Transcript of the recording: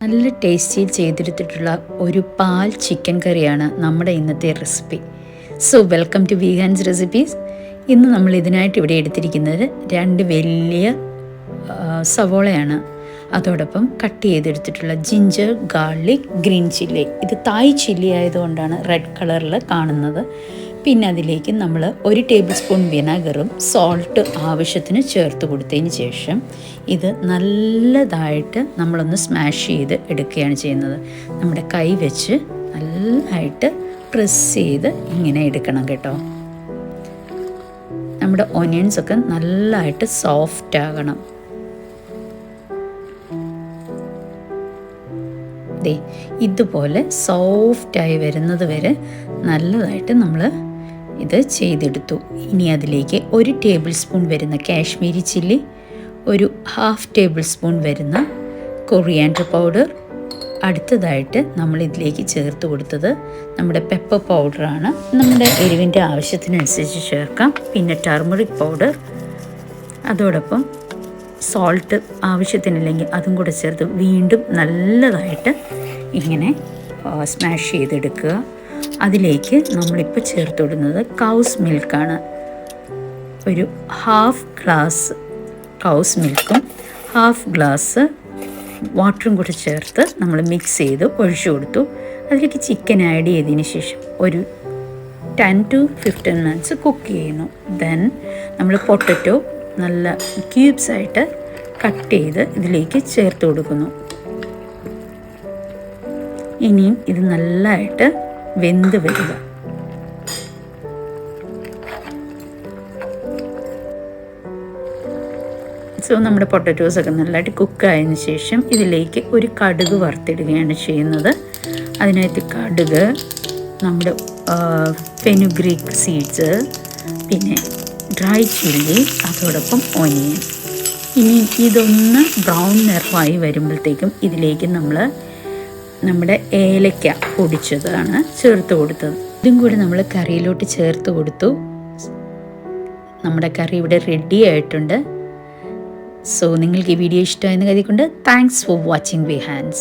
നല്ല ടേസ്റ്റിയിൽ ചെയ്തെടുത്തിട്ടുള്ള ഒരു പാൽ ചിക്കൻ കറിയാണ് നമ്മുടെ ഇന്നത്തെ recipe. So welcome to vegans recipes. ഇന്ന് നമ്മൾ ഇതിനായിട്ട് ഇവിടെ എടുത്തിരിക്കുന്നത് 2 വലിയ സവോളയാണ്. അതോടൊപ്പം കട്ട് ചെയ്തെടുത്തിട്ടുള്ള ജിഞ്ചർ, ഗാർലിക്, ഗ്രീൻ ചില്ലി. ഇത് തായ് ചില്ലി ആയതുകൊണ്ടാണ് റെഡ് കളറിൽ കാണുന്നത്. പിന്നെ അതിലേക്ക് നമ്മൾ 1 ടേബിൾ സ്പൂൺ വിനാഗറും സോൾട്ട് ആവശ്യത്തിന് ചേർത്ത് കൊടുത്തതിന് ശേഷം ഇത് നല്ലതായിട്ട് നമ്മളൊന്ന് സ്മാഷ് ചെയ്ത് എടുക്കുകയാണ് ചെയ്യുന്നത്. നമ്മുടെ കൈ വെച്ച് നല്ലതായിട്ട് പ്രസ് ചെയ്ത് ഇങ്ങനെ എടുക്കണം കേട്ടോ. നമ്മുടെ ഒനിയൻസൊക്കെ നല്ലതായിട്ട് സോഫ്റ്റ് ആകണം. ഇതുപോലെ സോഫ്റ്റായി വരുന്നത് വരെ നല്ലതായിട്ട് നമ്മൾ ഇത് ചെയ്തെടുത്തു. ഇനി അതിലേക്ക് 1 ടേബിൾ സ്പൂൺ വരുന്ന കാശ്മീരി ചില്ലി, 1/2 ടേബിൾ സ്പൂൺ വരുന്ന കൊറിയാൻഡർ പൗഡർ, അടുത്തതായിട്ട് നമ്മൾ ഇതിലേക്ക് ചേർത്ത് കൊടുത്തത് നമ്മുടെ പെപ്പർ പൗഡറാണ്. നമ്മുടെ എരിവിൻ്റെ ആവശ്യത്തിനനുസരിച്ച് ചേർക്കാം. പിന്നെ ടർമറിക് പൗഡർ, അതോടൊപ്പം സോൾട്ട് ആവശ്യത്തിനില്ലെങ്കിൽ അതും കൂടെ ചേർത്ത് വീണ്ടും നല്ലതായിട്ട് ഇങ്ങനെ സ്മാഷ് ചെയ്തെടുക്കുക. അതിലേക്ക് നമ്മളിപ്പോൾ ചേർത്ത് വിടുന്നത് കൗസ് മിൽക്കാണ്. 1/2 ഗ്ലാസ് കൗസ് മിൽക്കും 1/2 ഗ്ലാസ് വാട്ടറും കൂടെ ചേർത്ത് നമ്മൾ മിക്സ് ചെയ്ത് ഒഴിച്ചു കൊടുത്തു. അതിലേക്ക് ചിക്കൻ ആഡ് ചെയ്തതിന് ശേഷം ഒരു 10 to 15 മിനിറ്റ്സ് കുക്ക് ചെയ്യുന്നു. ദെൻ നമ്മൾ പൊട്ടറ്റോ നല്ല ക്യൂബ്സായിട്ട് കട്ട് ചെയ്ത് ഇതിലേക്ക് ചേർത്ത് കൊടുക്കുന്നു. ഇനിയും ഇത് നല്ലതായിട്ട് വെന്ത് വരിക. സോ നമ്മുടെ പൊട്ടറ്റോസൊക്കെ നല്ലതായിട്ട് കുക്കായതിനു ശേഷം ഇതിലേക്ക് ഒരു കടുക് വറുത്തിടുകയാണ് ചെയ്യുന്നത്. അതിനകത്ത് കടുക്, നമ്മുടെ ഫെനുഗ്രീക്ക് സീഡ്സ്, പിന്നെ ഡ്രൈ ചില്ലി, അതോടൊപ്പം ഒനിയൻ. ഇനി ഇതൊന്ന് ബ്രൗൺ നിറമായി വരുമ്പോഴത്തേക്കും ഇതിലേക്ക് നമ്മൾ നമ്മുടെ ഏലക്ക പൊടിച്ചതാണ് ചേർത്ത് കൊടുത്തത്. ഇതും കൂടി നമ്മൾ കറിയിലോട്ട് ചേർത്ത് കൊടുത്തു. നമ്മുടെ കറി ഇവിടെ റെഡി ആയിട്ടുണ്ട്. സോ നിങ്ങൾക്ക് ഈ വീഡിയോ ഇഷ്ടമായെന്ന് കരുതിക്കൊണ്ട് താങ്ക്സ് ഫോർ വാച്ചിങ് വീഗാൻസ്.